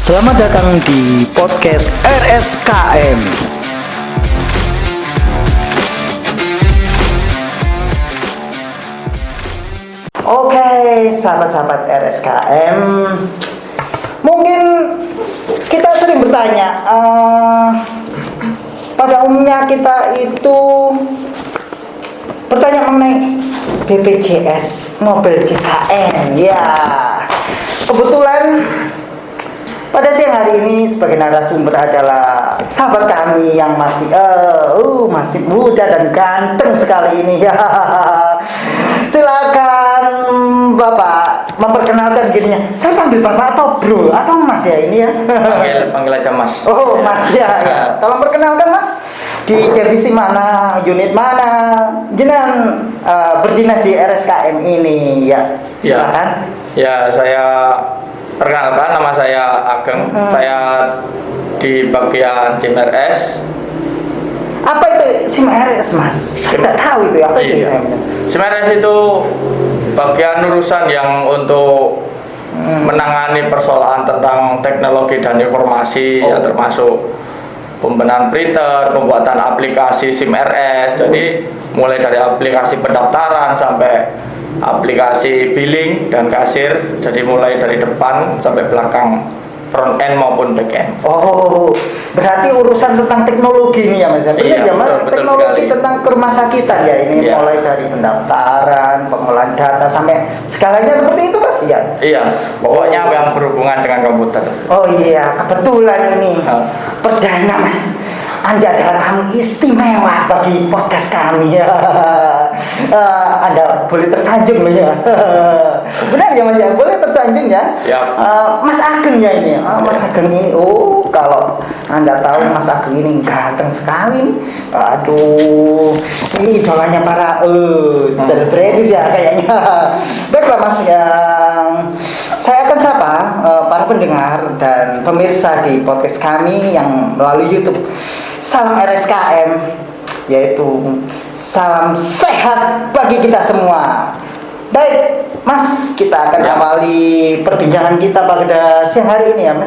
Selamat datang di podcast RSKM. Oke, sahabat-sahabat RSKM, mungkin kita sering bertanya, pada umumnya kita itu bertanya mengenai BPJS mobil JKN. Ya, kebetulan pada siang hari ini sebagai narasumber adalah sahabat kami yang masih muda dan ganteng sekali ini. Silakan Bapak memperkenalkan dirinya. Saya panggil Bapak atau Bro atau Mas ya ini ya? Panggil aja Mas. Oh Mas ya. Tolong perkenalkan Mas. Di divisi mana, unit mana, jenengan berdinas di RSKM ini ya? Silakan. Ya, saya perkenalkan, nama saya Ageng. Saya di bagian SIM RS. Apa itu SIM RS Mas? Saya tidak tahu itu apa itu. SIM RS itu bagian urusan yang untuk menangani persoalan tentang teknologi dan informasi, ya termasuk pembenahan printer, pembuatan aplikasi SIM RS. Jadi mulai dari aplikasi pendaftaran sampai aplikasi billing dan kasir. Jadi mulai dari depan sampai belakang, front end maupun back end. Oh, berarti urusan tentang teknologi ini ya Mas. Benar Iya, ya Mas, betul teknologi sekali. tentang rumah sakitan ya ini, Iya. mulai dari pendaftaran, pengolahan data sampai segalanya seperti itu Mas ya. Iya, pokoknya yang berhubungan dengan komputer. Oh iya, kebetulan ini perdana Mas. Anda adalah tamu istimewa bagi podcast kami ya. Anda boleh tersanjung loh ya. Benar ya Mas ya, boleh tersanjung ya. Ya. Mas Ageng ya ini. Mas Ageng ini. Oh, kalau Anda tahu Mas Ageng ini ganteng sekali nih. Aduh, ini idolanya para selebritis ya kayaknya. Baiklah Mas, yang saya akan sapa para pendengar dan pemirsa di podcast kami yang melalui YouTube. Salam RSKM, yaitu salam sehat bagi kita semua. Baik, Mas, kita akan awali perbincangan kita pada siang hari ini ya, Mas.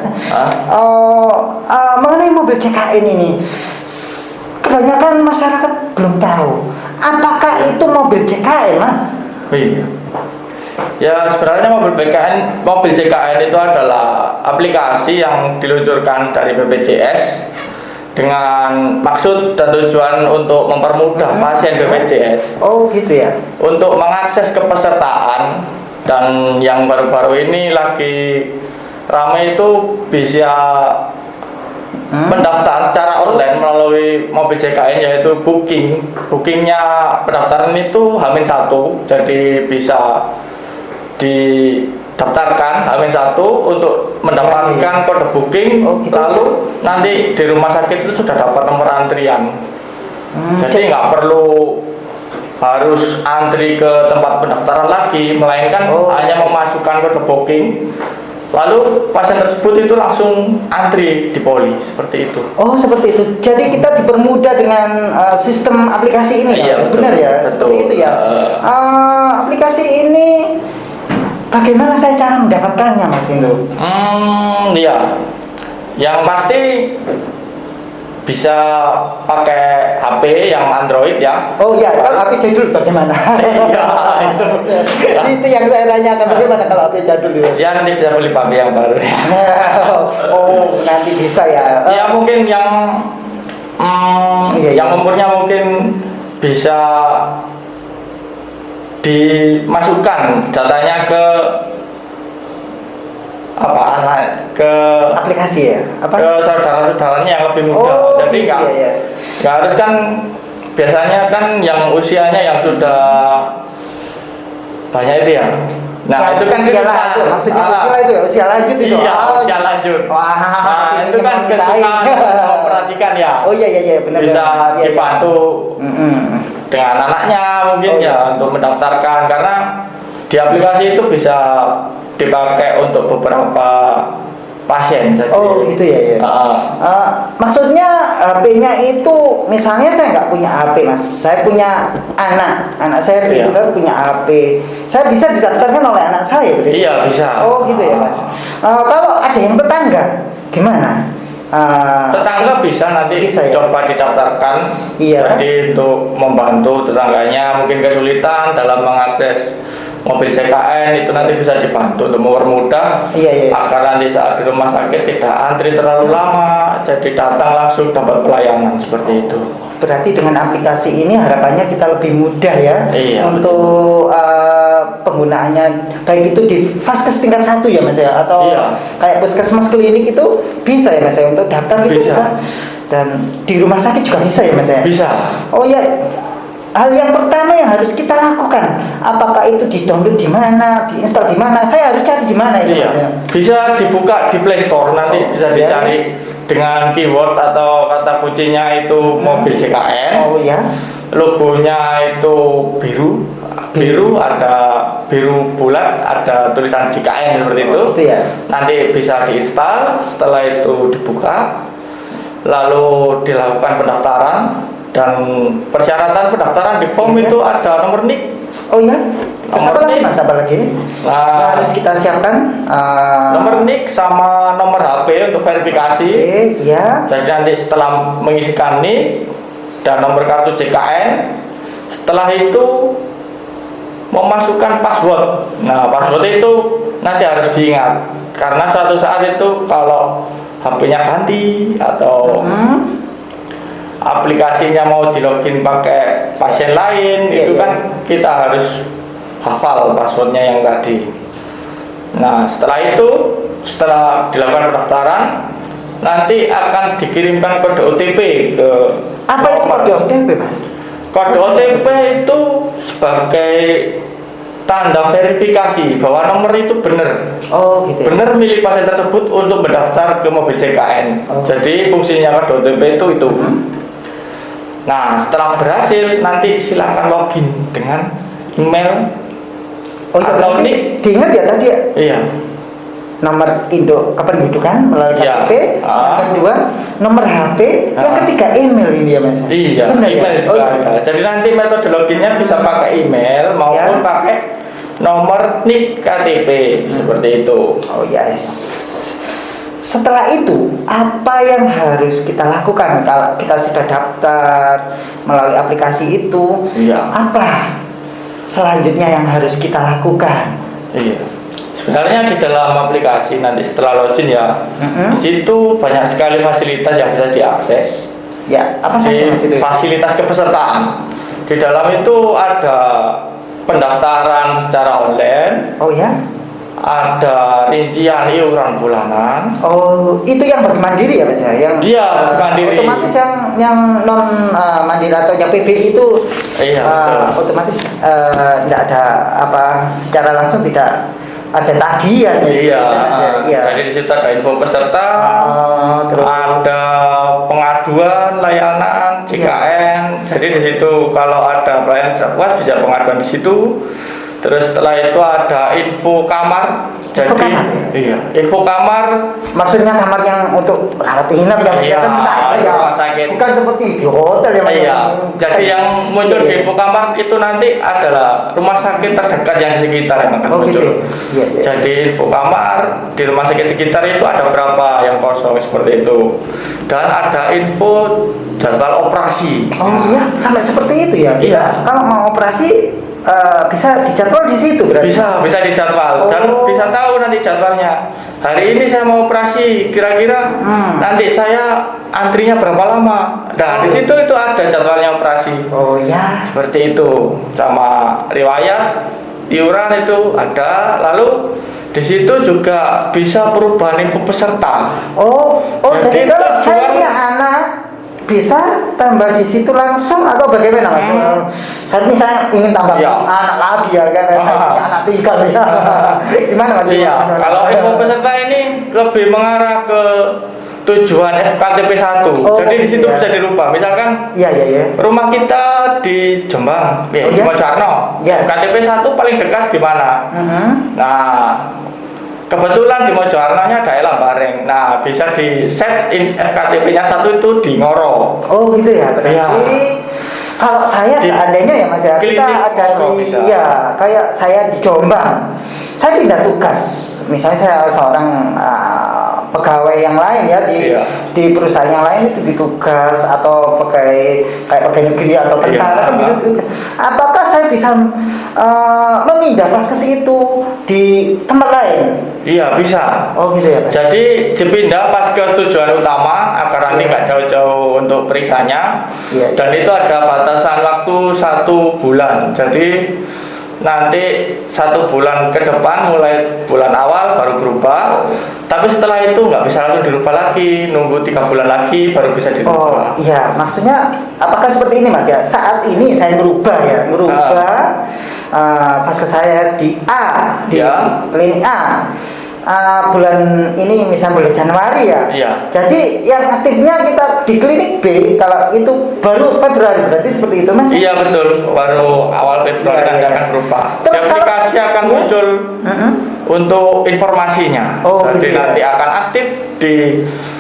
Mengenai mobil JKN ini, kebanyakan masyarakat belum tahu. Apakah itu mobil JKN, Mas? Iya. Ya, sebenarnya mobil JKN itu adalah aplikasi yang diluncurkan dari BPJS dengan maksud dan tujuan untuk mempermudah pasien BPJS. Oh, gitu ya. Untuk mengakses kepesertaan, dan yang baru-baru ini lagi ramai itu bisa mendaftar secara online melalui mobil JKN, yaitu bookingnya pendaftaran itu H-1, jadi bisa didaftarkan H-1 untuk mendapatkan kode booking. gitu. Lalu nanti di rumah sakit itu sudah dapat nomor antrian. Jadi nggak perlu harus antri ke tempat pendaftaran lagi, melainkan hanya memasukkan kode booking, lalu pasien tersebut itu langsung antri di poli, seperti itu. Oh, seperti itu. Jadi kita dipermudah dengan sistem aplikasi ini ya. Iya, betul, Benar ya, betul. seperti itu ya. Aplikasi ini bagaimana saya cara mendapatkannya Mas Indo? Iya. Yang pasti bisa pakai HP yang Android ya. Oh iya, kalau HP jadul bagaimana? Iya, itu. Itu yang saya tanyakan, bagaimana kalau HP jadul itu? Ya, nanti bisa beli HP yang baru ya. Oh, nanti bisa ya. Ya mungkin yang yang umurnya mungkin bisa dimasukkan datanya ke ke aplikasi ya? ke saudara-saudaranya yang lebih muda. Jadi nggak harus kan, biasanya kan yang usianya yang sudah banyak itu ya. Nah, itu kan usia lanjut, maksudnya usia itu ya, usia lanjut itu. Iya, usia lanjut. Wah, nah, itu kan kesukaan operasikan ya. Oh iya benar. Bisa dibantu dengan anaknya mungkin ya untuk mendaftarkan, karena di aplikasi itu bisa dipakai untuk beberapa pasien. Jadi, oh gitu ya. Maksudnya HP-nya itu, misalnya saya nggak punya HP Mas, saya punya anak saya pintar punya HP, saya bisa didaftarkan oleh anak saya berarti? Iya bisa. Oh gitu ya Mas. Kalau ada yang tetangga gimana? Tetangga bisa nanti Bisa ya? coba didaftarkan. Iya. Jadi untuk membantu tetangganya mungkin kesulitan dalam mengakses mobil CKN, itu nanti bisa dibantu untuk mempermudah. Iya. Agar nanti saat di rumah sakit tidak antri terlalu lama, jadi datang langsung dapat pelayanan seperti itu. Berarti dengan aplikasi ini harapannya kita lebih mudah ya. Iya, untuk penggunaannya, baik itu di vaskes tingkat 1 ya Mas ya, atau Iya. kayak puskesmas klinik itu bisa ya Mas ya, untuk daftar gitu Bisa. bisa. Dan di rumah sakit juga bisa ya Mas ya. Bisa. Oh ya, hal yang pertama yang harus kita lakukan, apakah itu di-download di mana, diinstal di mana? Saya harus cari di mana ini Iya. Mas ya? Bisa dibuka di Play Store, nanti Oh, bisa iya. dicari dengan keyword atau kata kuncinya itu mobil CKN. Oh ya. Logonya itu biru, ada biru bulat, ada tulisan JKN seperti itu. Itu ya. Nanti bisa diinstal, setelah itu dibuka, lalu dilakukan pendaftaran, dan persyaratan pendaftaran di form Iya. itu ada nomor NIK. Oh ya. Terus Nomor apa lagi NIK. Mas? Apa lagi? Nah, Yang harus kita siapkan nomor NIK sama nomor HP untuk verifikasi. Oke, ya. Jadi nanti setelah mengisikan NIK dan nomor kartu JKN, setelah itu memasukkan password. Nah, password itu nanti harus diingat karena suatu saat itu kalau HP-nya ganti atau aplikasinya mau di login pakai pasien lain, Iya, itu iya. kan kita harus hafal passwordnya yang tadi. Nah, setelah dilakukan pendaftaran, nanti akan dikirimkan kode OTP ke Apa itu nomor. kode OTP Mas? Kode OTP itu sebagai tanda verifikasi bahwa nomor itu benar. Oh gitu. Ya? Benar milik pasien tersebut untuk mendaftar ke mobil CKN. Oh. Jadi fungsinya kode OTP itu. Nah, setelah berhasil nanti silakan login dengan email. Oh iya, atau berarti NIK. diingat ya tadi ya? Iya. Nomor induk kependudukan melalui Iya. KTP, yang kedua nomor HP, yang ketiga email ini ya Mas. Iya, Benar email ya? juga Oh, ada. Jadi nanti metode loginnya bisa pakai email maupun Ya. pakai nomor NIK KTP seperti itu. Oh yes. Setelah itu, apa yang harus kita lakukan kalau kita sudah daftar melalui aplikasi itu? Iya. Apa selanjutnya yang harus kita lakukan? Iya. Sebenarnya di dalam aplikasi nanti setelah login ya, Mm-mm. di situ banyak sekali fasilitas yang bisa diakses. Ya, apa saja Mas itu? Fasilitas kepesertaan. Di dalam itu ada pendaftaran secara online, Oh ya? ada rincian iuran bulanan. Oh, itu yang bagi mandiri ya Mas ya? Yang Iya, mandiri. Otomatis yang non mandiri atau yang PBI itu Iya, betul. otomatis tidak ada apa secara langsung tidak ada tagihan ya. Iya. Iya. Jadi di situ ada info peserta, Terus ada pengaduan layanan JKN. Jadi di situ kalau ada pelayanan tidak puas bisa pengaduan di situ. Terus setelah itu ada info kamar. Jadi kamar? iya, info kamar. maksudnya kamar yang untuk rawat inap yang Iya, kan bisa aja ya. rumah sakit. Bukan seperti di hotel ya Mas. Iya. Jadi Kayak- yang muncul Iya, di iya. info kamar itu nanti adalah rumah sakit terdekat yang di sekitar yang akan Oh muncul. gitu. Iya, iya. Jadi info kamar di rumah sakit sekitar itu ada berapa yang kosong seperti itu. Dan ada info jadwal operasi. Oh iya, sampai seperti itu ya. Kita Iya. kalau mau operasi bisa dijadwal di situ berarti. Bisa dijadwal dan Oh. bisa tahu nanti jadwalnya. Hari ini saya mau operasi, kira-kira nanti saya antrinya berapa lama. Nah, di situ itu ada jadwalnya operasi. Oh ya. Seperti itu. Sama riwayat iuran itu ada. Lalu di situ juga bisa perubahan info peserta. Oh jadi Jadi kalau saya tujuan- punya anak bisa tambah di situ langsung atau bagaimana Mas? Saya misalnya ingin tambah Iya. anak lagi ya kan, saya punya anak 3 ya. Gimana Mas? Iya, Gimana? kalau info peserta ini lebih mengarah ke tujuan FKTP 1. Oh, Jadi di situ iya. bisa dirubah. Misalkan Iya. rumah kita di Jombang, Oh, di iya? Mojokerto. Iya. FKTP 1 paling dekat di mana? Nah, kebetulan di Mojokerto-nya ada Lambareng. Nah, bisa di set FKTP-nya 1 itu di Ngoro. Oh gitu ya. Berarti Iya. kalau saya Di seandainya ya Mas ya, kita klinik ada Ngoro di bisa. ya kayak saya di Jombang. Saya pindah tugas. Misalnya saya seorang pegawai yang lain ya Iya. di perusahaan yang lain itu ditugas atau pegawai negeri atau tentara kan Iya. gitu. Apakah saya bisa memindah vaskes itu di tempat lain? Iya bisa. Oh gitu ya Pak. Jadi dipindah pas ke tujuan utama agar nanti Iya. nggak jauh-jauh untuk periksanya. Iya, iya. Dan itu ada batasan waktu 1 bulan. Jadi nanti 1 bulan ke depan mulai bulan awal baru berubah. Tapi setelah itu nggak bisa langsung dirubah lagi, nunggu 3 bulan lagi baru bisa Oh dirubah. iya, maksudnya apakah seperti ini Mas ya? Saat ini saya merubah vaskes saya di A, di Ya. klinik A. Bulan ini misalnya bulan Januari ya. Iya. Jadi yang aktifnya kita di klinik B, kalau itu baru Februari, berarti seperti itu Mas? Iya betul, baru awal Februari Iya, nanti iya. akan berubah. Di Terus kalau- aplikasi akan Iya. muncul Mm-mm. untuk informasinya. Oh, Jadi gitu ya. nanti akan aktif di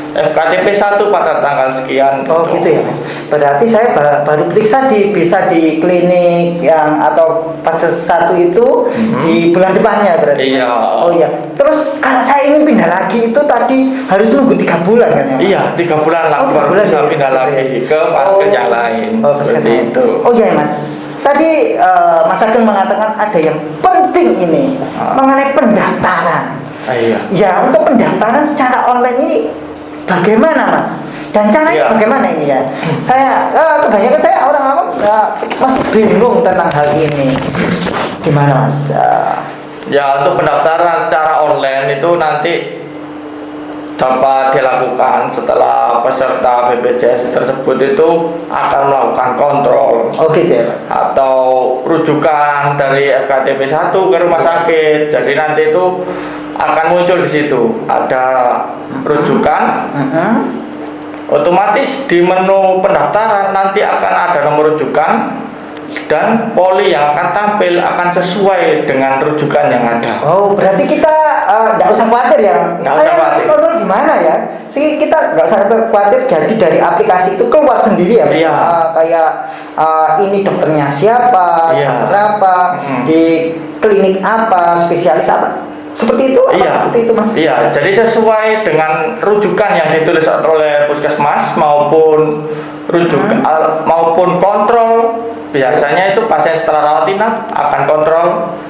FKTP 1 pada tanggal sekian. Oh gitu ya Mas. Berarti saya baru periksa bisa di klinik yang atau fase 1 itu di bulan depannya berarti. Iya. Oh iya. Terus kalau saya ingin pindah lagi itu tadi harus nunggu 3 bulan kan ya? Mas? Iya, 3 bulan lah Oh, 3 baru bulan bisa ya, pindah gitu lagi ya. ke vaskes yang lain. Oh, vaskes Seperti lain. itu. Oh iya Mas. Tadi Mas Ageng mengatakan ada yang penting ini mengenai pendaftaran. Iya. Ya, untuk pendaftaran secara online ini bagaimana Mas? Dan caranya Iya. bagaimana ini ya? Saya kebanyakan saya orang awam masih bingung tentang hal ini. Gimana Mas? Ya, untuk pendaftaran secara online itu nanti dapat dilakukan setelah peserta BPJS tersebut itu akan melakukan kontrol Oh gitu ya Pak? atau rujukan dari FKTP 1 ke rumah sakit. Jadi nanti itu akan muncul di situ ada rujukan. Mhm. Otomatis di menu pendaftaran nanti akan ada nomor rujukan dan poli yang akan tampil akan sesuai dengan rujukan yang ada. Oh, berarti kita nggak usah khawatir ya. Nggak Saya usah khawatir. nanti kontrol gimana ya? Sih kita nggak usah khawatir. Jadi dari aplikasi itu keluar sendiri ya. Mas? Iya. Kayak ini dokternya siapa, Iya. jam berapa, di klinik apa, spesialis apa. Seperti itu? Apa Iya, seperti itu Mas? Iya, jadi sesuai dengan rujukan yang ditulis oleh puskesmas maupun rujukan maupun kontrol. Biasanya itu pasien setelah rawat inap akan kontrol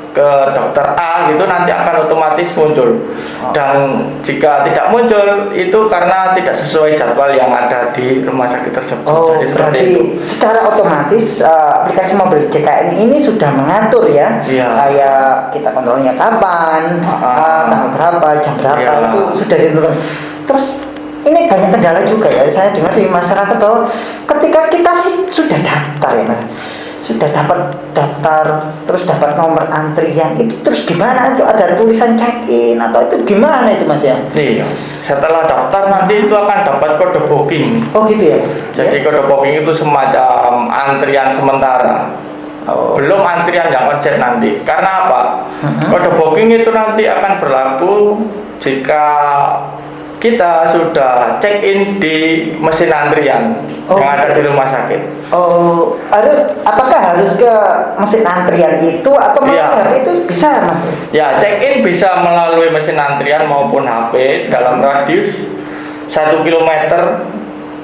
ke dokter A gitu nanti akan otomatis muncul. Dan jika tidak muncul itu karena tidak sesuai jadwal yang ada di rumah sakit tersebut. Oh, Jadi seperti berarti itu. secara otomatis aplikasi mobil JKN ini sudah mengatur ya, Iya. kayak kita kontrolnya kapan, tanggal berapa, jam berapa Iya. itu sudah ditentukan. Terus ini banyak kendala juga ya, saya dengar di masyarakat bahwa ketika kita sih sudah daftar ya Mas, sudah dapat daftar, terus dapat nomor antrian itu terus gimana itu ada tulisan check in atau itu gimana itu Mas ya? Iya. Setelah daftar nanti itu akan dapat kode booking. Oh gitu ya? Jadi kode booking itu semacam antrian sementara. Oh. Belum antrian yang urgent nanti. Karena apa? Kode booking itu nanti akan berlaku jika kita sudah check in di mesin antrian yang ada di rumah sakit. Oh, apakah harus ke mesin antrian itu atau Iya. melalui itu bisa Mas? Ya, check in bisa melalui mesin antrian maupun HP dalam radius 1 km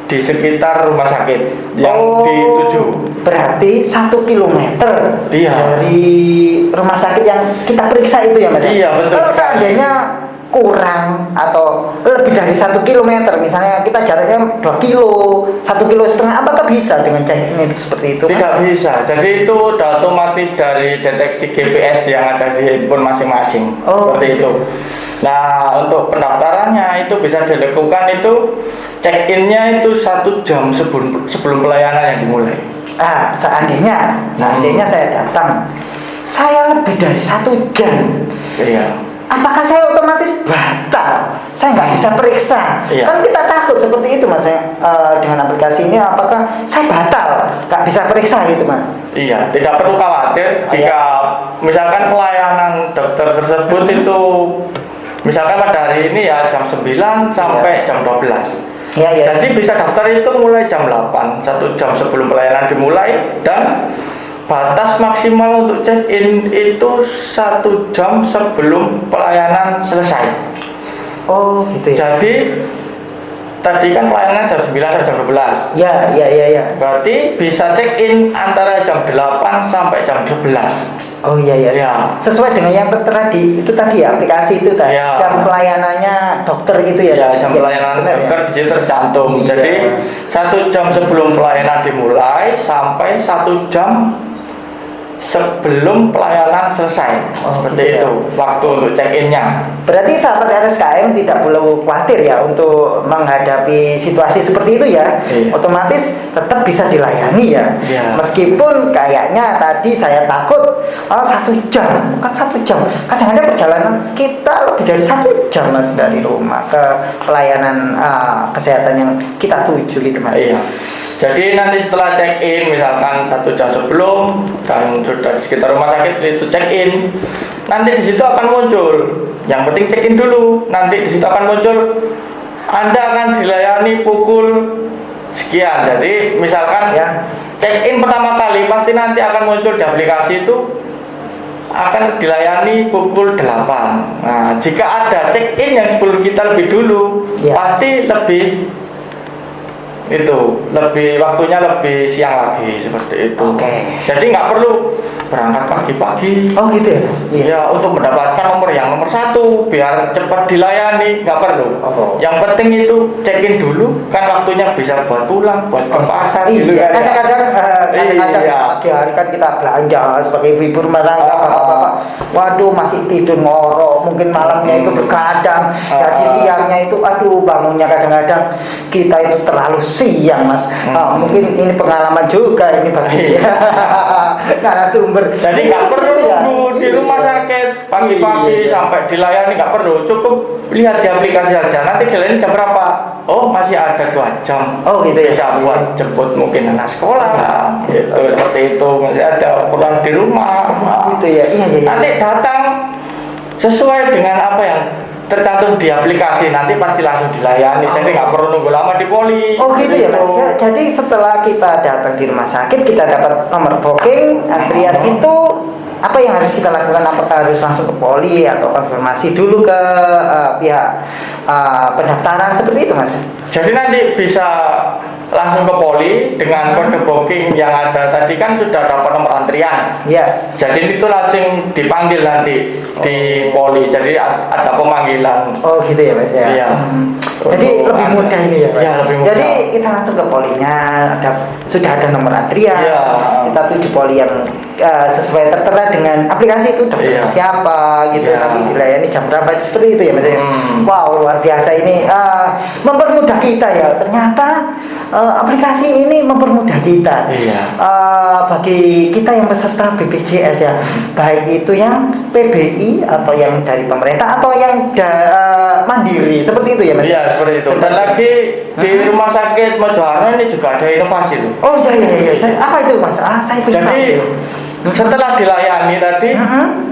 di sekitar rumah sakit yang dituju. Berarti 1 kilometer Iya. dari rumah sakit yang kita periksa itu ya Mas? Iya, betul Kalau sekali. seandainya kurang atau lebih dari 1 kilometer, misalnya kita jaraknya 2 kilo, 1,5 kilo, apakah bisa dengan check in itu seperti itu? Mas? Tidak bisa. Jadi itu udah otomatis dari deteksi GPS yang ada di handphone masing-masing. Oh. Seperti itu. Nah, untuk pendaftarannya itu bisa dilakukan itu check-in-nya itu 1 jam sebelum pelayanan yang dimulai. Seandainya saya datang, saya lebih dari 1 jam. Iya. Apakah saya otomatis batal? Saya nggak bisa periksa. Iya. Kan kita takut seperti itu Mas. Dengan aplikasi ini apakah saya batal? Nggak bisa periksa gitu Mas? Iya, tidak perlu khawatir jika misalkan pelayanan dokter tersebut itu misalkan pada hari ini ya jam 9 sampai jam 12. Iya, iya. Jadi bisa daftar itu mulai jam 8, 1 jam sebelum pelayanan dimulai, dan batas maksimal untuk check-in itu 1 jam sebelum pelayanan selesai. Oh gitu ya. Jadi tadi kan pelayanan jam 9 sampai jam 12. Ya. Berarti bisa check in antara jam 8 sampai jam 11. Oh iya. Ya. Sesuai dengan yang tertera di itu tadi ya, aplikasi itu tadi. Ya. Jam pelayanannya dokter itu ya. Ya, jam pelayanan benar dokter ya? di situ tercantum. Iya. Jadi 1 jam sebelum pelayanan dimulai sampai 1 jam sebelum pelayanan selesai. Seperti gitu ya. itu waktu untuk check innya. Berarti sahabat RSKM tidak perlu khawatir ya untuk menghadapi situasi seperti itu ya. Iya. Otomatis tetap bisa dilayani ya. Iya. Meskipun kayaknya tadi saya takut 1 jam, bukan 1 jam. Kadang-kadang perjalanan kita lebih dari 1 jam mas dari rumah ke pelayanan kesehatan yang kita tuju gitu mas. Iya. Jadi nanti setelah check in misalkan 1 jam sebelum dan sudah di sekitar rumah sakit itu check in, nanti di situ akan muncul. Yang penting check in dulu. Nanti di situ akan muncul Anda akan dilayani pukul sekian. Jadi misalkan Ya. check in pertama kali pasti nanti akan muncul di aplikasi itu akan dilayani pukul 8. Nah, jika ada check in yang sebelum kita lebih dulu, Ya. pasti lebih waktunya lebih siang lagi seperti itu. Oke. Jadi nggak perlu berangkat pagi-pagi. Oh gitu ya. Iya, untuk mendapatkan nomor yang nomor 1 biar cepat dilayani nggak perlu. Oh. Yang penting itu check in dulu, kan waktunya bisa buat pulang, buat ke pasar gitu Iya, kan. kadang-kadang Iya. pagi hari kan kita belanja sebagai ibu rumah tangga, bapak-bapak, waduh masih tidur ngorok, mungkin malamnya itu begadang, jadi siangnya itu, aduh bangunnya kadang-kadang kita itu terlalu siang mas. Mungkin ini pengalaman juga ini bagi karena sumber. Jadi nggak perlu ya. nunggu di rumah sakit pagi-pagi Iya. sampai dilayani, nggak perlu, cukup lihat di aplikasi aja. Nanti dilayani jam berapa? Oh masih ada 2 jam. Oh gitu ya. Bisa buat jemput mungkin anak sekolah, gitu seperti itu. Masih ada pulang di rumah. Gitu ya. Iya. Nanti datang sesuai dengan apa yang tercantum di aplikasi, nanti pasti langsung dilayani. Jadi nggak perlu nunggu lama di poli. Oh gitu ya mas. Ya, jadi setelah kita datang di rumah sakit, kita dapat nomor booking, antrian itu apa yang harus kita lakukan? Apakah harus langsung ke poli atau konfirmasi dulu ke pihak pendaftaran seperti itu mas? Jadi nanti bisa langsung ke poli dengan kode booking yang ada tadi, kan sudah dapat nomor antrian. Ya. Jadi itu langsung dipanggil nanti di poli. Jadi ada pemanggilan. Oh gitu ya mas ya. Iya. Jadi lebih mudah ini ya mas. Iya, lebih mudah. Jadi kita langsung ke polinya, sudah ada nomor antrian. Iya. Kita tuju poli yang sesuai tertera dengan aplikasi itu, dokternya Iya. siapa gitu, Iya. nanti dilayani jam berapa seperti itu ya mas. Wow luar biasa ini, mempermudah kita ya. Ternyata aplikasi ini mempermudah kita. Iya. Bagi kita yang peserta BPJS ya, baik itu yang PBI atau yang dari pemerintah atau yang mandiri seperti itu ya mas. Iya seperti itu. Dan lagi di rumah sakit Mojoharno ini juga ada inovasi loh. Oh iya. Apa itu mas? Saya punya Jadi setelah dilayani tadi,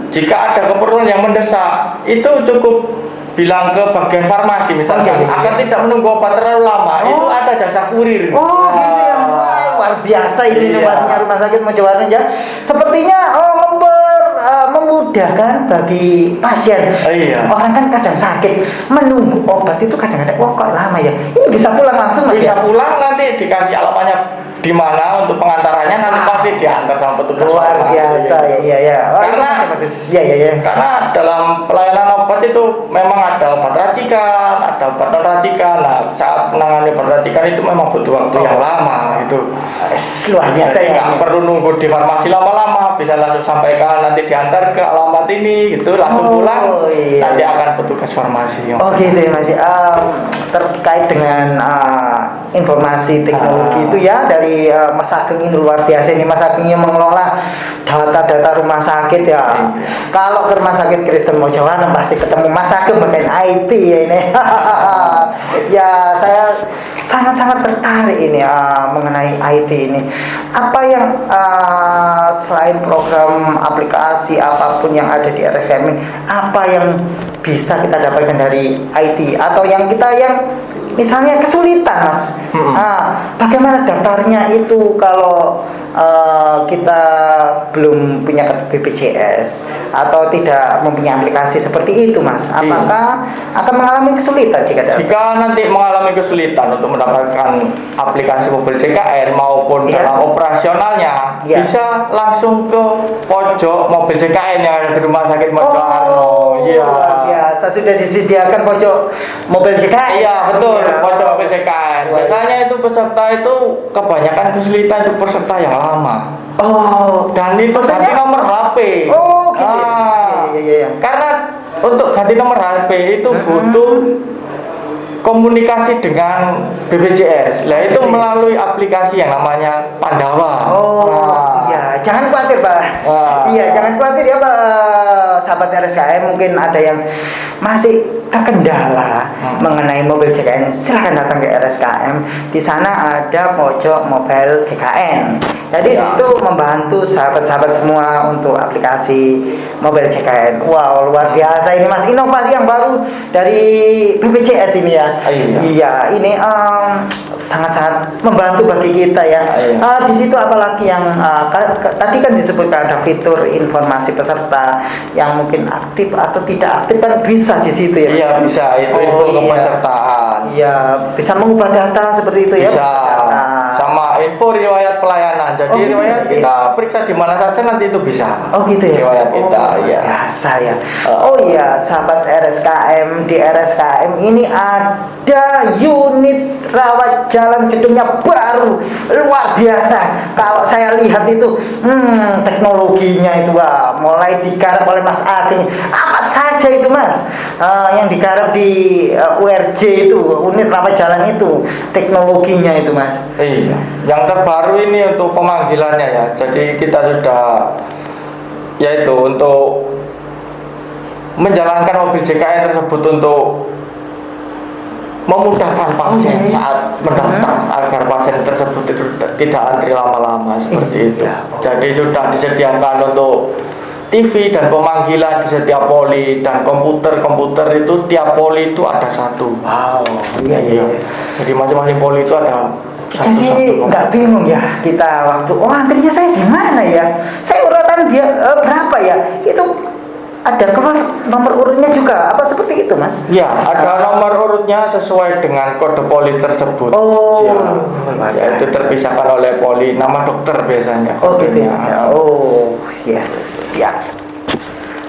jika ada keperluan yang mendesak, itu cukup bilang ke bagian farmasi misalnya, agar tidak menunggu obat terlalu lama. Itu ada jasa kurir. Oh gitu ya. Wah, luar biasa ini Iya. inovasinya rumah sakit Mojoharno ya. Sepertinya memudahkan bagi pasien. Iya. Orang kan kadang sakit, menunggu obat itu kadang-kadang kok lama ya. Ini bisa pulang langsung mas Bisa ya? pulang, nanti dikasih alamatnya di mana untuk pengantarannya, nanti pasti diantar sama petugas Luar farmasi, biasa, gitu. iya. Oh, itu Karena masih bagus. Iya. Karena dalam pelayanan obat itu memang ada obat racikan, ada obat non racikan. Nah, saat menangani obat racikan itu memang butuh waktu yang lama gitu. Luar biasa Jadi ya. nggak perlu nunggu di farmasi lama-lama, bisa langsung sampaikan, nanti diantar ke alamat ini gitu, langsung pulang. Iya. Nanti akan petugas farmasi. Oh gitu ya mas. Terkait dengan informasi teknologi itu ya dari Mas Ageng ini luar biasa ini. Mas Ageng ini mengelola data-data rumah sakit ya. Kalau ke rumah sakit Kristen Mojoharno pasti ketemu Mas Ageng berkait IT ya ini. Ya saya sangat-sangat tertarik ini mengenai IT ini. Apa yang selain program aplikasi apapun yang ada di RSM ini, apa yang bisa kita dapatkan dari IT atau yang kita yang misalnya kesulitan mas, bagaimana daftarnya itu kalau kita belum punya BPJS atau tidak mempunyai aplikasi seperti itu, Mas, apakah akan mengalami kesulitan jika nanti mengalami kesulitan untuk mendapatkan aplikasi mobil JKN maupun dalam operasionalnya, bisa langsung ke pojok mobil JKN yang ada di Rumah Sakit Mojokerto. Iya. Biasa sudah disediakan pojok mobil JKN. Iya, betul, pojok mobil JKN. Biasanya itu peserta itu kebanyakan kesulitan itu peserta yang lama. Dan itu ganti nomor HP. Iya. Karena untuk ganti nomor HP itu butuh komunikasi dengan BPJS. Lah itu melalui aplikasi yang namanya Pandawa. Iya, jangan khawatir, Pak. Iya, jangan khawatir ya, Pak. Sahabat RSKM, mungkin ada yang masih terkendala mengenai mobil JKN. Silahkan datang ke RSKM. Di sana ada pojok mobil JKN. Jadi itu membantu sahabat-sahabat semua untuk aplikasi mobil JKN. Wow, luar biasa ini, Mas. Inovasi yang baru dari BPJS ini ya. Iya, ini sangat-sangat membantu bagi kita ya. Di situ apalagi yang tadi kan disebutkan ada fitur informasi peserta yang mungkin aktif atau tidak aktif, kan bisa di situ ya. Iya, bisa, itu info kepesertaan. Iya, bisa mengubah data seperti itu ya. Bisa. Sama info riwayat pelayanan. Jadi riwayat kita periksa di mana saja nanti itu bisa. Gitu ya. Riwayat kita, ya. Biasa ya. Sahabat RSKM, di RSKM ini ada unit rawat jalan, gedungnya baru, luar biasa. Kalau saya lihat itu, teknologinya itu mulai digarap oleh Mas Ageng. Apa saja itu, Mas? Yang digarap di URJ itu, unit rawat jalan itu, teknologinya itu, Mas. Iya. Yang terbaru ini untuk pemanggilannya ya. Jadi kita sudah yaitu untuk menjalankan mobil JKN tersebut untuk memudahkan pasien saat mendaftar agar pasien tersebut tidak antri lama-lama seperti itu. Jadi sudah disediakan untuk TV dan pemanggilan di setiap poli, dan komputer itu tiap poli itu ada satu. Iya. Jadi masing-masing poli itu ada satu. Jadi nggak bingung ya kita waktu antrinya saya gimana ya? Saya urutan berapa ya? Itu ada keluar nomor urutnya juga, apa seperti itu, Mas? Ya, ada nomor urutnya sesuai dengan kode poli tersebut. Ya, itu terpisahkan oleh poli, nama dokter biasanya. Gitu ya. Yes, siap.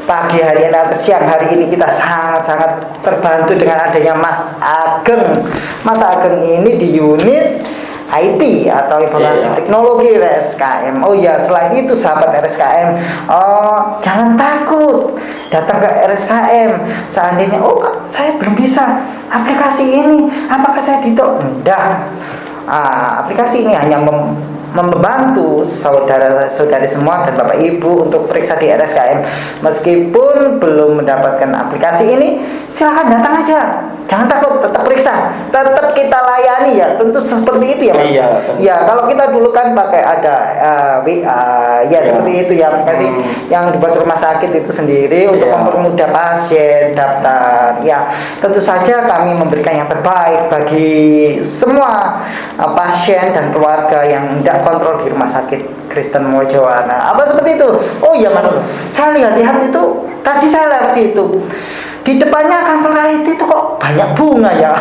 Pagi hari ini atau siang hari ini kita sangat-sangat terbantu dengan adanya Mas Ageng. Mas Ageng ini di unit IT atau informasi teknologi RSKM. Selain itu sahabat RSKM, jangan takut datang ke RSKM. Seandainya saya belum bisa aplikasi ini, apakah saya tidak? Aplikasi ini hanya membantu saudara-saudari semua dan Bapak Ibu untuk periksa di RSKM. Meskipun belum mendapatkan aplikasi ini, silahkan datang aja. Jangan takut, tetap periksa, tetap kita layani ya. Tentu seperti itu ya, Mas. Iya, kalau kita dulu kan pakai ada WA, seperti itu ya, aplikasi yang dibuat rumah sakit itu sendiri untuk mempermudah pasien daftar. Ya, tentu saja kami memberikan yang terbaik bagi semua pasien dan keluarga yang tidak kontrol di Rumah Sakit Kristen Mojokerto. Apa seperti itu? Mas, saya lihat itu tadi saya lihat situ. Di depannya kantor IT itu kok banyak bunga ya.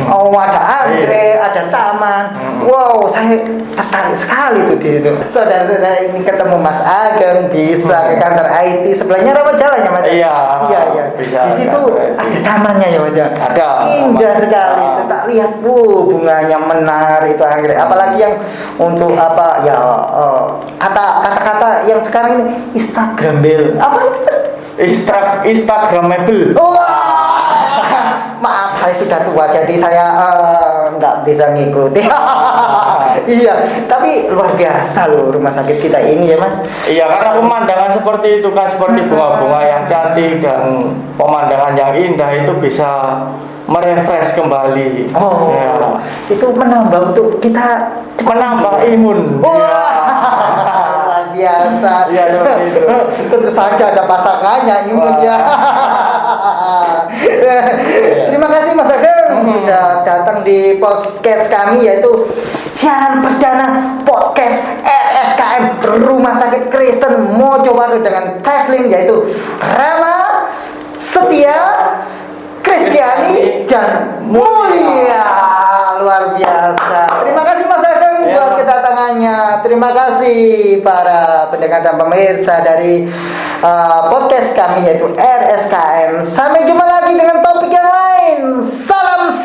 Ada anggrek, ada taman. Wow, saya tertarik sekali tuh di situ. Saudara-saudara ini ketemu Mas Ageng, bisa ke kantor IT. Sebelahnya rawat jalan ya, Mas? Iya. Bisa, di situ ada tamannya ya, Mas? Ada. Indah sekali. Itu tak lihat, bunganya menarik itu anggrek. Apalagi yang untuk kata-kata yang sekarang ini Instagramable. Apa itu? Instagramable. Maaf, saya sudah tua, jadi saya nggak bisa ngikuti. Iya, tapi luar biasa loh rumah sakit kita ini ya, Mas. Iya, karena pemandangan seperti itu kan, seperti bunga-bunga yang cantik dan pemandangan yang indah itu bisa merefresh kembali. Itu menambah untuk kita menambah imun. Biasa. Tentu saja ada pasangannya imunnya. Terima kasih Mas Ageng sudah datang di podcast kami, yaitu siaran perdana podcast RSKM Rumah Sakit Kristen Mojokerto dengan tagline yaitu ramah, setia, Kristiani dan mulia. Luar biasa. Terima kasih Mas Ageng buat kedatangannya. Terima kasih para pendengar dan pemirsa dari podcast kami yaitu RSKM. Sampai jumpa lagi dengan topik yang lain. Salam